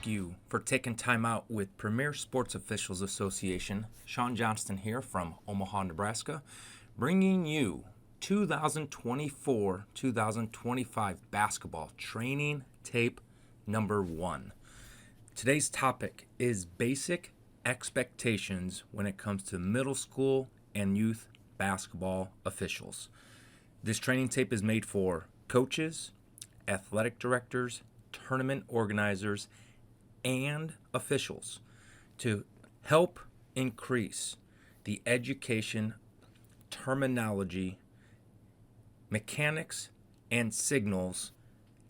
Thank you for taking time out with Premier Sports Officials Association. Sean Johnston here from Omaha, Nebraska, bringing you 2024-2025 basketball training tape number 1. Today's topic is basic expectations when it comes to middle school and youth basketball officials. This training tape is made for coaches, athletic directors, tournament organizers, and officials to help increase the education, terminology, mechanics, and signals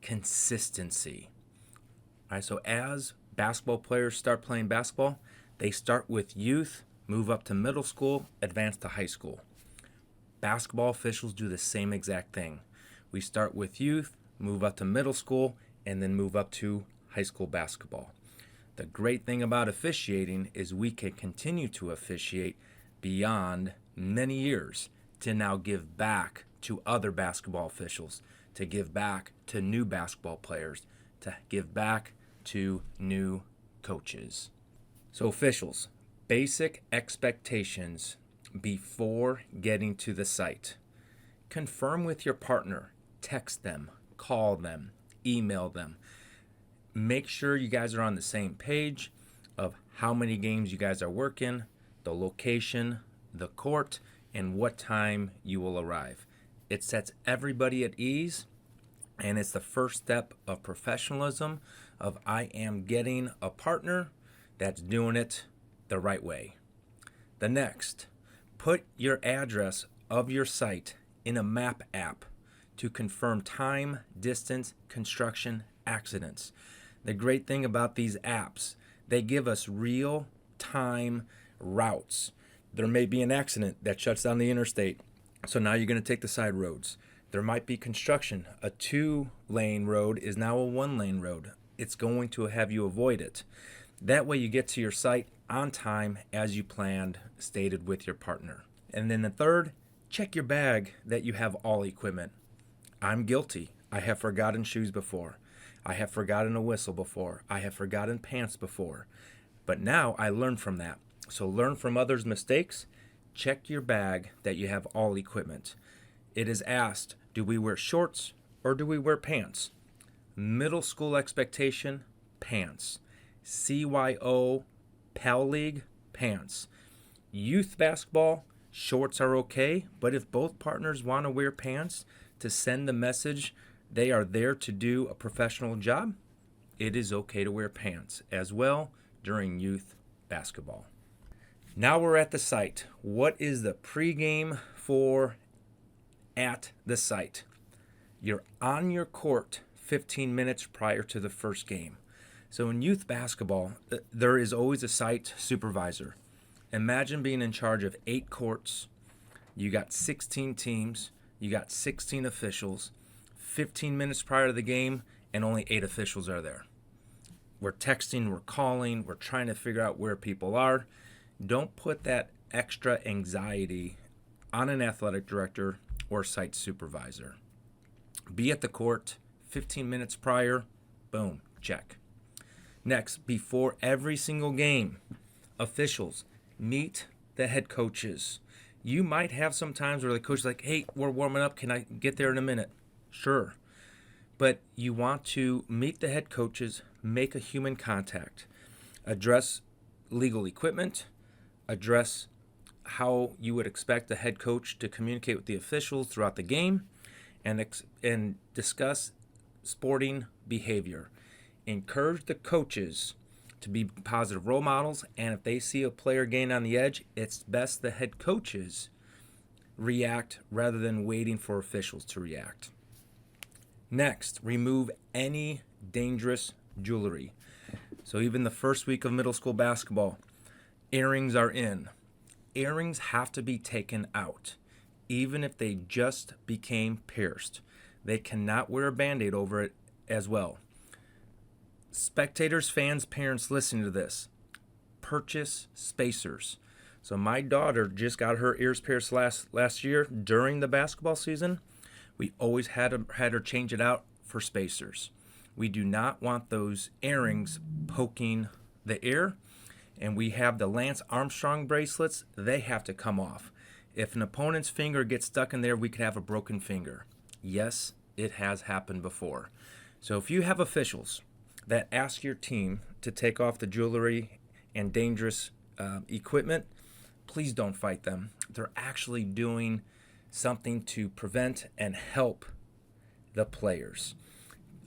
consistency. All right, so as basketball players start playing basketball, they start with youth, move up to middle school, advance to high school. Basketball officials do the same exact thing. We start with youth, move up to middle school, and then move up to high school basketball. The great thing about officiating is we can continue to officiate beyond many years to now give back to other basketball officials, to give back to new basketball players, to give back to new coaches. So officials, basic expectations before getting to the site. Confirm with your partner, text them, call them, email them. Make sure you guys are on the same page of how many games you guys are working, the location, the court, and what time you will arrive. It sets everybody at ease, and it's the first step of professionalism of I am getting a partner that's doing it the right way. The next, put your address of your site in a map app to confirm time, distance, construction, accidents. The great thing about these apps, they give us real-time routes. There may be an accident that shuts down the interstate, so now you're going to take the side roads. There might be construction. A 2-lane road is now a 1-lane road. It's going to have you avoid it. That way you get to your site on time as you planned, stated with your partner. And then the third, check your bag that you have all equipment. I'm guilty. I have forgotten shoes before. I have forgotten a whistle before. I have forgotten pants before. But now I learn from that. So learn from others' mistakes. Check your bag that you have all equipment. It is asked, do we wear shorts or do we wear pants? Middle school expectation, pants. CYO, Pal League, pants. Youth basketball, shorts are okay, but if both partners want to wear pants to send the message they are there to do a professional job, it is okay to wear pants as well during youth basketball. Now we're at the site. What is the pregame for at the site? You're on your court 15 minutes prior to the first game. So in youth basketball, there is always a site supervisor. Imagine being in charge of 8 courts. You got 16 teams. You got 16 officials. 15 minutes prior to the game, and only 8 officials are there. We're texting, we're calling, we're trying to figure out where people are. Don't put that extra anxiety on an athletic director or site supervisor. Be at the court 15 minutes prior, boom, check. Next, before every single game, officials, meet the head coaches. You might have some times where the coach is like, hey, we're warming up, can I get there in a minute? Sure. But you want to meet the head coaches, make a human contact, address legal equipment, address how you would expect the head coach to communicate with the officials throughout the game, and discuss sporting behavior. Encourage the coaches to be positive role models, and if they see a player gain on the edge, it's best the head coaches react rather than waiting for officials to react. Next, remove any dangerous jewelry. So even the first week of middle school basketball, earrings are in. Earrings have to be taken out, even if they just became pierced. They cannot wear a Band-Aid over it as well. Spectators, fans, parents listening to this, purchase spacers. So my daughter just got her ears pierced last year during the basketball season. We always had her change it out for spacers. We do not want those earrings poking the ear. And we have the Lance Armstrong bracelets. They have to come off. If an opponent's finger gets stuck in there, we could have a broken finger. Yes, it has happened before. So if you have officials that ask your team to take off the jewelry and dangerous equipment, please don't fight them. They're actually doing something to prevent and help the players.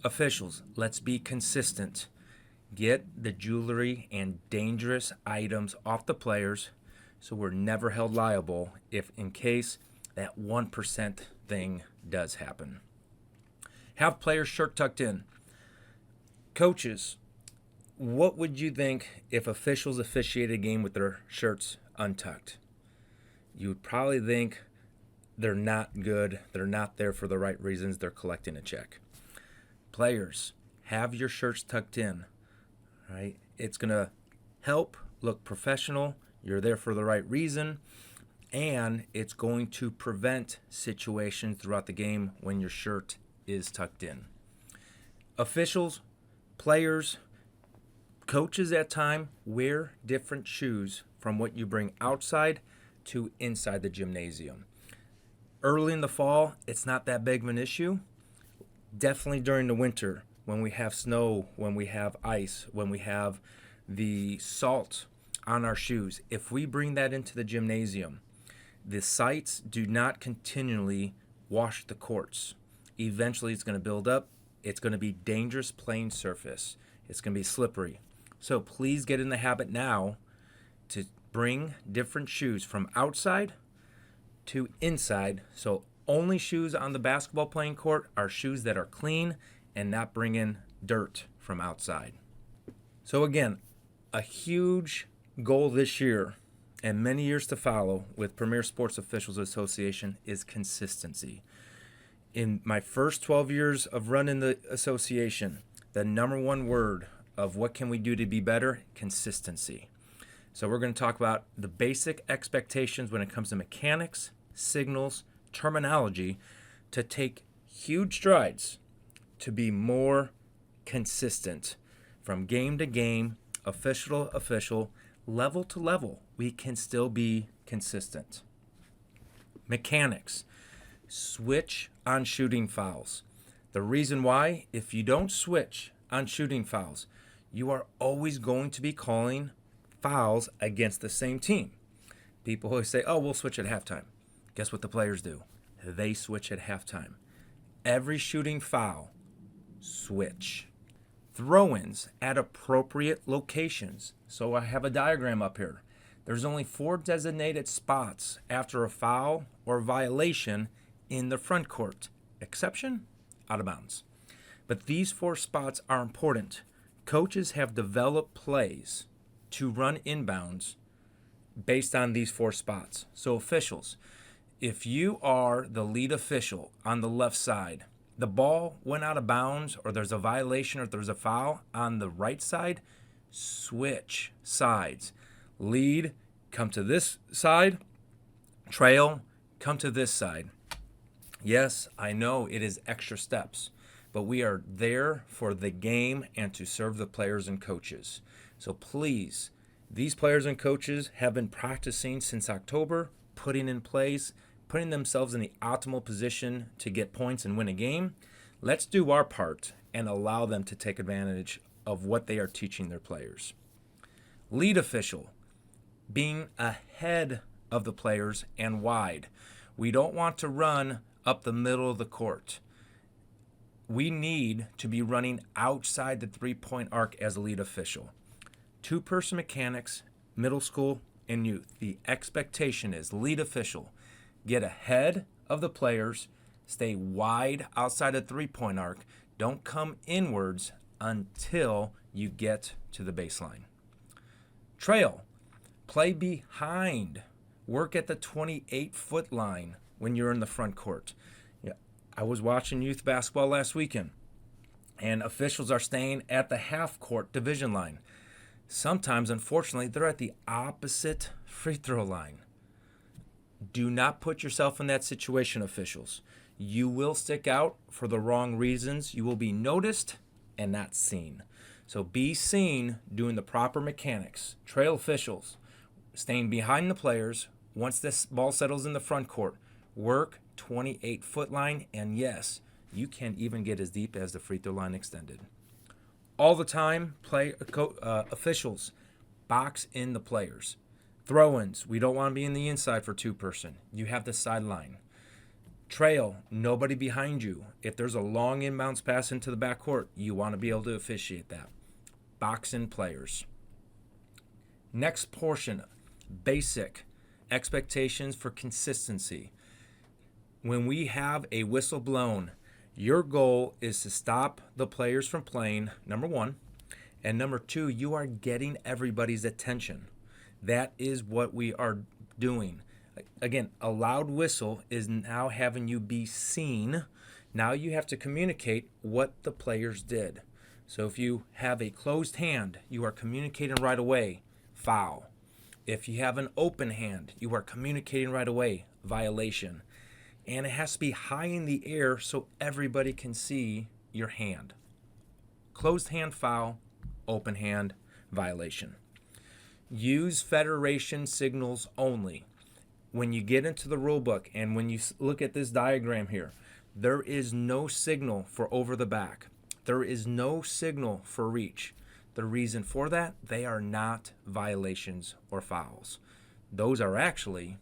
Officials, let's be consistent. Get the jewelry and dangerous items off the players so we're never held liable if in case that 1% thing does happen. Have players' shirt tucked in. Coaches, what would you think if officials officiated a game with their shirts untucked? You would probably think they're not good, they're not there for the right reasons, they're collecting a check. Players, have your shirts tucked in. Right? It's going to help look professional. You're there for the right reason. And it's going to prevent situations throughout the game when your shirt is tucked in. Officials, players, coaches at time, wear different shoes from what you bring outside to inside the gymnasium. Early in the fall, it's not that big of an issue. Definitely during the winter, when we have snow, when we have ice, when we have the salt on our shoes, if we bring that into the gymnasium, the sites do not continually wash the courts. Eventually it's going to build up. It's going to be dangerous playing surface. It's going to be slippery. So please get in the habit now to bring different shoes from outside to inside. So only shoes on the basketball playing court are shoes that are clean and not bring in dirt from outside. So again, a huge goal this year and many years to follow with Premier Sports Officials Association is consistency. In my first 12 years of running the association, the number one word of what can we do to be better? Consistency. So we're going to talk about the basic expectations when it comes to mechanics, signals, terminology to take huge strides to be more consistent from game to game, official to official, level to level. We can still be consistent. Mechanics. Switch on shooting fouls. The reason why, if you don't switch on shooting fouls, you are always going to be calling fouls against the same team. People always say, oh, we'll switch at halftime. Guess what the players do? They switch at halftime. Every shooting foul, switch. Throw-ins at appropriate locations. So I have a diagram up here. There's only 4 designated spots after a foul or violation in the front court. Exception, out of bounds. But these 4 spots are important. Coaches have developed plays to run inbounds based on these 4 spots. So officials, if you are the lead official on the left side, the ball went out of bounds or there's a violation or there's a foul on the right side, switch sides. Lead, come to this side. Trail, come to this side. Yes, I know it is extra steps, but we are there for the game and to serve the players and coaches. So please, these players and coaches have been practicing since October, putting in place, putting themselves in the optimal position to get points and win a game. Let's do our part and allow them to take advantage of what they are teaching their players. Lead official, being ahead of the players and wide. We don't want to run up the middle of the court. We need to be running outside the three-point arc as a lead official. 2-person mechanics, middle school, and youth. The expectation is lead official, get ahead of the players, stay wide outside the three-point arc. Don't come inwards until you get to the baseline. Trail, play behind. Work at the 28-foot line when you're in the front court. Yeah, I was watching youth basketball last weekend, and officials are staying at the half-court division line. Sometimes, unfortunately, they're at the opposite free throw line. Do not put yourself in that situation, officials. You will stick out for the wrong reasons. You will be noticed, and not seen. So be seen doing the proper mechanics. Trail officials, staying behind the players. Once this ball settles in the front court, work 28-foot line, and yes, you can even get as deep as the free throw line extended. All the time, officials box in the players. Throw-ins, we don't want to be in the inside for two-person. You have the sideline. Trail, nobody behind you. If there's a long inbounds pass into the backcourt, you want to be able to officiate that. Box in players. Next portion, basic expectations for consistency. When we have a whistle blown, your goal is to stop the players from playing, number one. And number two, you are getting everybody's attention. That is what we are doing. Again, a loud whistle is now having you be seen. Now you have to communicate what the players did. So if you have a closed hand, you are communicating right away, foul. If you have an open hand, you are communicating right away, violation. And it has to be high in the air so everybody can see your hand. Closed hand, foul. Open hand, violation. Use federation signals only. When you get into the rule book and when you look at this diagram here, there is no signal for over the back. There is no signal for reach. The reason for that, they are not violations or fouls. Those are actually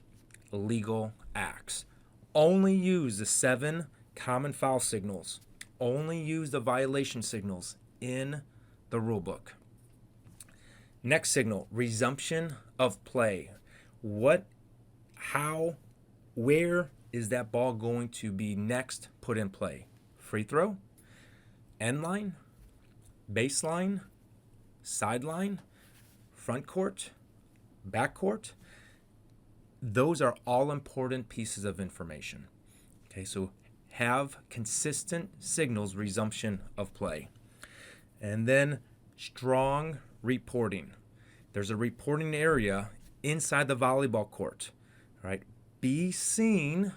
legal acts. Only use the 7 common foul signals. Only use the violation signals in the rule book. Next signal, resumption of play. What, how, where is that ball going to be next put in play? Free throw, end line, baseline, sideline, front court, back court. Those are all important pieces of information. Okay, so have consistent signals, resumption of play. And then strong reporting. There's a reporting area inside the volleyball court. All right, be seen,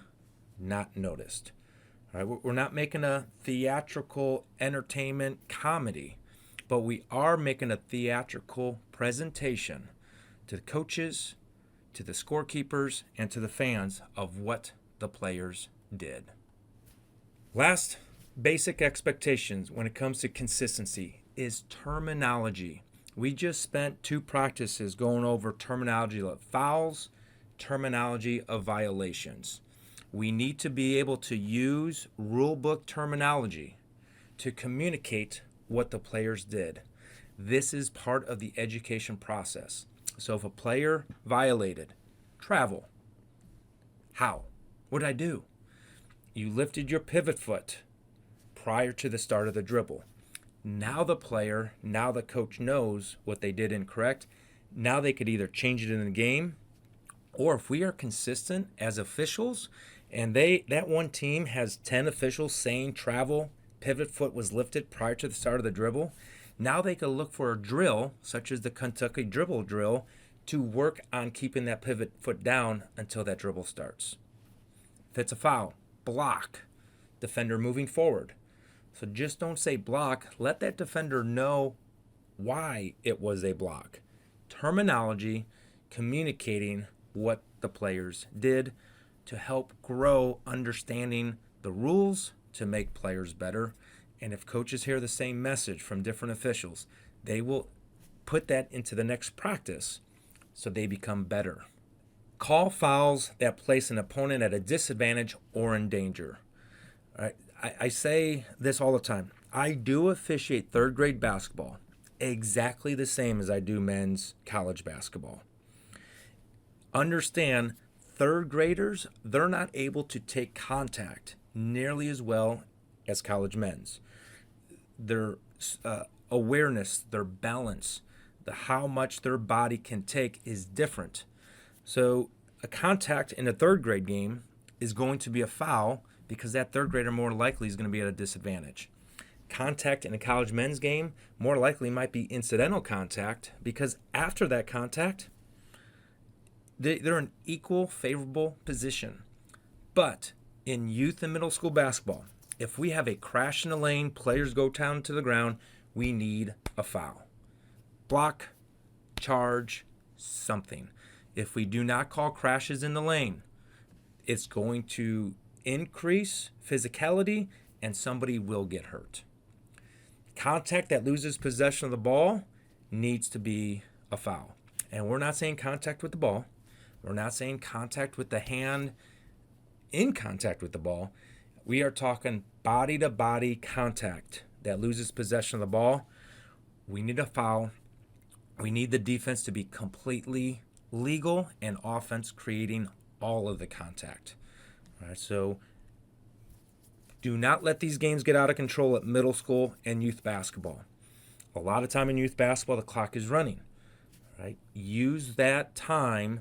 not noticed. All right, we're not making a theatrical entertainment comedy, but we are making a theatrical presentation to the coaches, to the scorekeepers, and to the fans of what the players did. Last basic expectations when it comes to consistency is terminology. We just spent 2 practices going over terminology of fouls, terminology of violations. We need to be able to use rulebook terminology to communicate what the players did. This is part of the education process. So if a player violated, travel. How? What did I do? You lifted your pivot foot prior to the start of the dribble. Now the coach knows what they did incorrect. Now they could either change it in the game, or if we are consistent as officials, and that one team has 10 officials saying travel, pivot foot was lifted prior to the start of the dribble, now they can look for a drill, such as the Kentucky dribble drill, to work on keeping that pivot foot down until that dribble starts. If it's a foul, block, defender moving forward. So just don't say block. Let that defender know why it was a block. Terminology, communicating what the players did to help grow understanding the rules to make players better. And if coaches hear the same message from different officials, they will put that into the next practice so they become better. Call fouls that place an opponent at a disadvantage or in danger. All right. I say this all the time. I do officiate 3rd grade basketball exactly the same as I do men's college basketball. Understand, 3rd graders, they're not able to take contact nearly as well as college men's. Their awareness, their balance, how much their body can take is different. So a contact in a 3rd grade game is going to be a foul because that 3rd grader more likely is going to be at a disadvantage. Contact in a college men's game more likely might be incidental contact because after that contact, they're in equal favorable position. But in youth and middle school basketball, If we have a crash in the lane, players go down to the ground, we need a foul. Block, charge, something. If we do not call crashes in the lane, it's going to increase physicality and somebody will get hurt. Contact that loses possession of the ball needs to be a foul. And we're not saying contact with the ball. We're not saying contact with the hand in contact with the ball. We are talking body-to-body contact that loses possession of the ball. We need a foul. We need the defense to be completely legal and offense creating all of the contact. All right, so do not let these games get out of control at middle school and youth basketball. A lot of time in youth basketball, the clock is running. Right? Use that time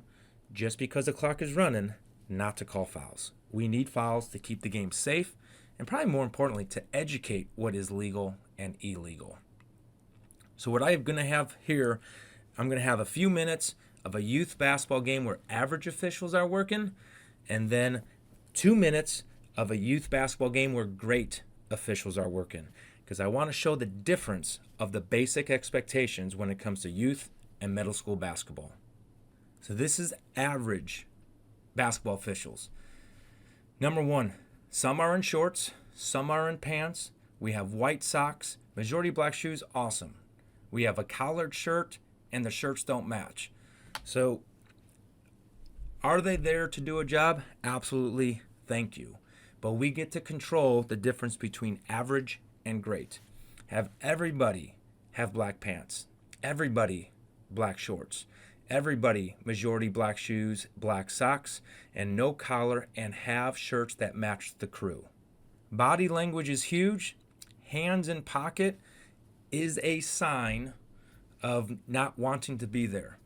just because the clock is running not to call fouls. We need fouls to keep the game safe and probably more importantly to educate what is legal and illegal. So what I'm going to have here, I'm going to have a few minutes of a youth basketball game where average officials are working, and then 2 minutes of a youth basketball game where great officials are working, because I want to show the difference of the basic expectations when it comes to youth and middle school basketball. So this is average basketball officials. Number one, some are in shorts, some are in pants. We have white socks, majority black shoes, awesome. We have a collared shirt, and the shirts don't match. So are they there to do a job? Absolutely, thank you. But we get to control the difference between average and great. Have everybody have black pants. Everybody black shorts. Everybody majority black shoes, black socks, and no collar, and have shirts that match the crew. Body language is huge. Hands in pocket is a sign of not wanting to be there.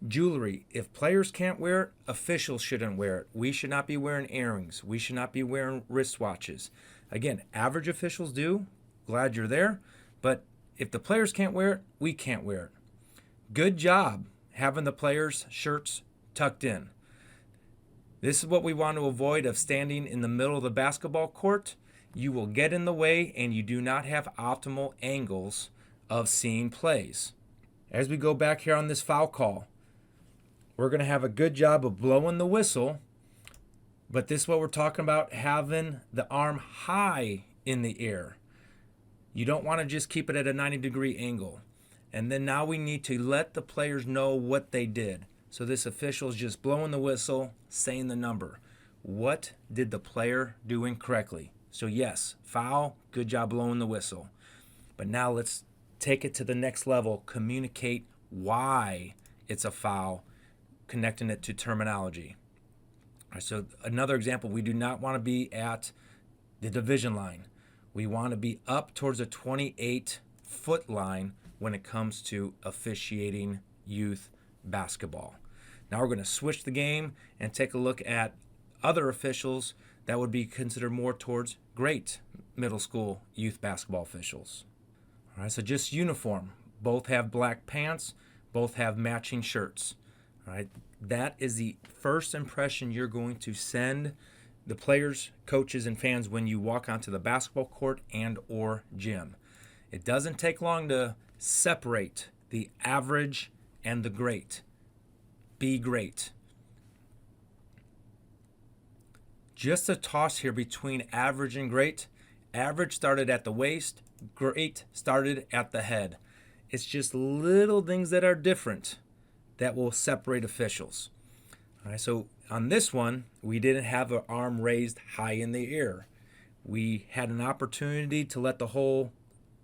Jewelry, if players can't wear it, officials shouldn't wear it. We should not be wearing earrings. We should not be wearing wristwatches. Again, average officials do. Glad you're there. But if the players can't wear it, we can't wear it. Good job having the players' shirts tucked in. This is what we want to avoid of standing in the middle of the basketball court. You will get in the way and you do not have optimal angles of seeing plays. As we go back here on this foul call, we're going to have a good job of blowing the whistle, but this is what we're talking about, having the arm high in the air. You don't want to just keep it at a 90-degree angle. And then now we need to let the players know what they did. So this official is just blowing the whistle, saying the number. What did the player do incorrectly? So yes, foul, good job blowing the whistle. But now let's take it to the next level, communicate why it's a foul, connecting it to terminology. All right, so another example, we do not want to be at the division line. We want to be up towards a 28-foot line when it comes to officiating youth basketball. Now we're going to switch the game and take a look at other officials that would be considered more towards great middle school youth basketball officials. All right, so just uniform. Both have black pants, both have matching shirts. All right, that is the first impression you're going to send the players, coaches, and fans when you walk onto the basketball court and or gym. It doesn't take long to separate the average and the great. Be great. Just a toss here between average and great. Average started at the waist, great started at the head. It's just little things that are different that will separate officials. All right, so on this one, we didn't have an arm raised high in the air. We had an opportunity to let the whole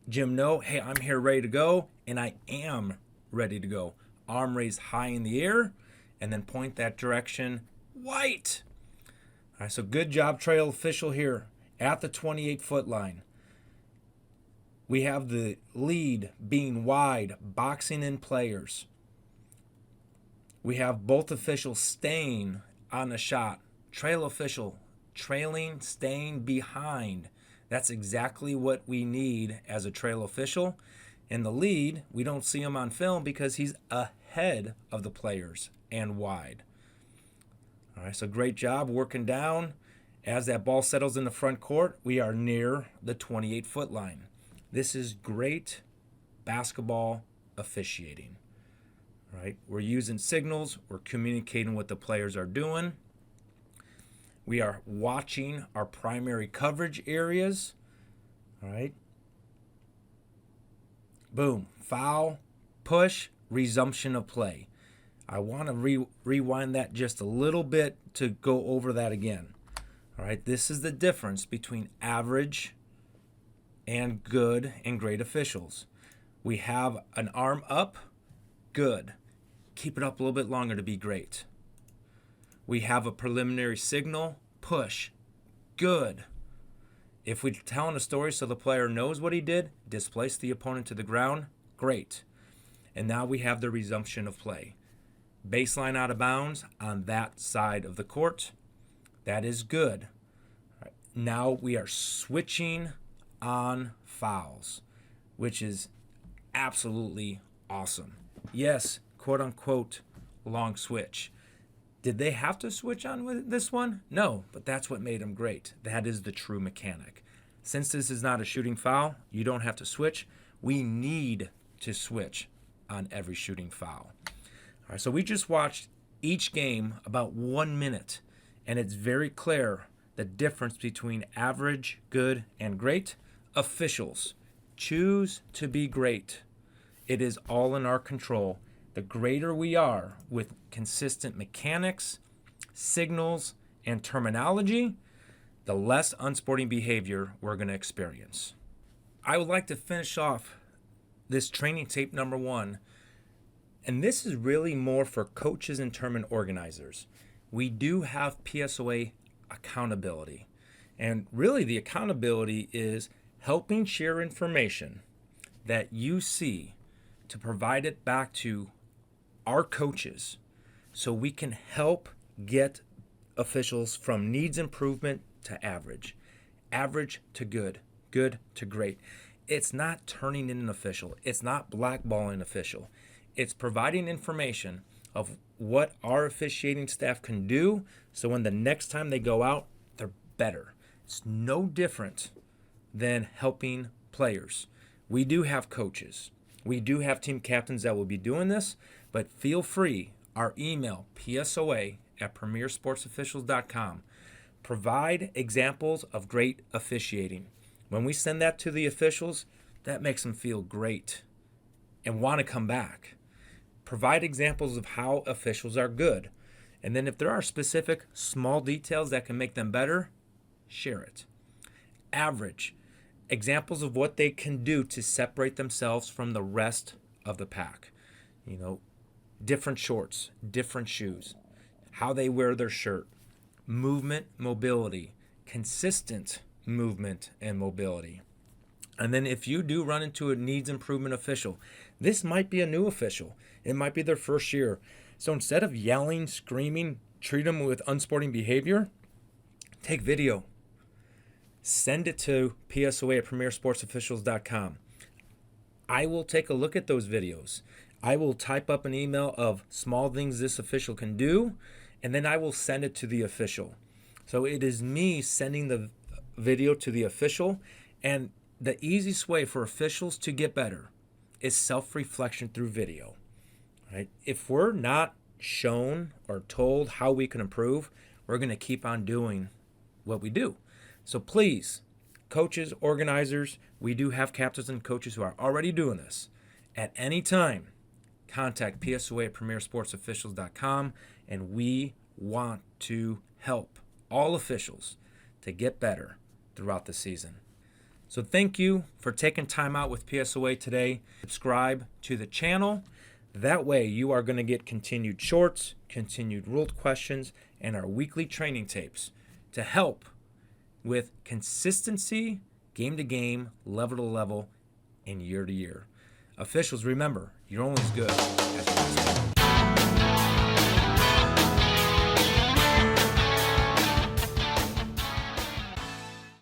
gym know, hey, I'm here ready to go, and I am ready to go. Arm raised high in the air, and then point that direction, white. All right, so good job, trail official here at the 28-foot line. We have the lead being wide, boxing in players. We have both officials staying on the shot. Trail official trailing, staying behind. That's exactly what we need as a trail official. In the lead, we don't see him on film because he's ahead of the players and wide. All right, so great job working down As that ball settles in the front court, we are near the 28-foot line. This is great basketball officiating, right? We're using signals. We're communicating what the players are doing. We are watching our primary coverage areas, all right? Boom, foul, push, resumption of play. I want to rewind that just a little bit to go over that again. All right, this is the difference between average and good and great officials. We have an arm up, good. Keep it up a little bit longer to be great. We have a preliminary signal, push, good. If we're telling a story so the player knows what he did, displace the opponent to the ground, great. And now we have the resumption of play. Baseline out of bounds on that side of the court. That is good. Right. Now we are switching on fouls, which is absolutely awesome. Yes, quote unquote, long switch. Did they have to switch on with this one? No, but that's what made them great. That is the true mechanic. Since this is not a shooting foul, you don't have to switch. We need to switch on every shooting foul. All right, so we just watched each game about 1 minute, and it's very clear the difference between average, good, and great. Officials, choose to be great. It is all in our control. The greater we are with consistent mechanics, signals, and terminology, the less unsporting behavior we're going to experience. I would like to finish off this training tape number 1, and this is really more for coaches and tournament organizers. We do have PSOA accountability, and really the accountability is helping share information that you see to provide it back to our coaches so we can help get officials from needs improvement to average, average to good, good to great. It's not turning in an official. It's not blackballing an official. It's providing information of what our officiating staff can do so when the next time they go out, they're better. It's no different than helping players. We do have coaches. We do have team captains that will be doing this, but feel free, our email, psoa@premiersportsofficials.com. Provide examples of great officiating. When we send that to the officials, that makes them feel great and want to come back. Provide examples of how officials are good. And then if there are specific small details that can make them better, share it. Average. Examples of what they can do to separate themselves from the rest of the pack. You know, different shorts, different shoes, how they wear their shirt, movement, mobility, consistent movement and mobility. And then if you do run into a needs improvement official, this might be a new official. It might be their first year. So instead of yelling, screaming, treat them with unsporting behavior, take video. Send it to psoa@premiersportsofficials.com. I will take a look at those videos. I will type up an email of small things this official can do, and then I will send it to the official. So it is me sending the video to the official, and the easiest way for officials to get better is self-reflection through video. Right? If we're not shown or told how we can improve, we're going to keep on doing what we do. So please, coaches, organizers, we do have captains and coaches who are already doing this. At any time, contact psoa@premiersportsofficials.com, and we want to help all officials to get better throughout the season. So thank you for taking time out with PSOA today. Subscribe to the channel. That way you are going to get continued shorts, continued ruled questions, and our weekly training tapes to help with consistency, game to game, level to level, and year to year. Officials, remember, you're only as good as your best player.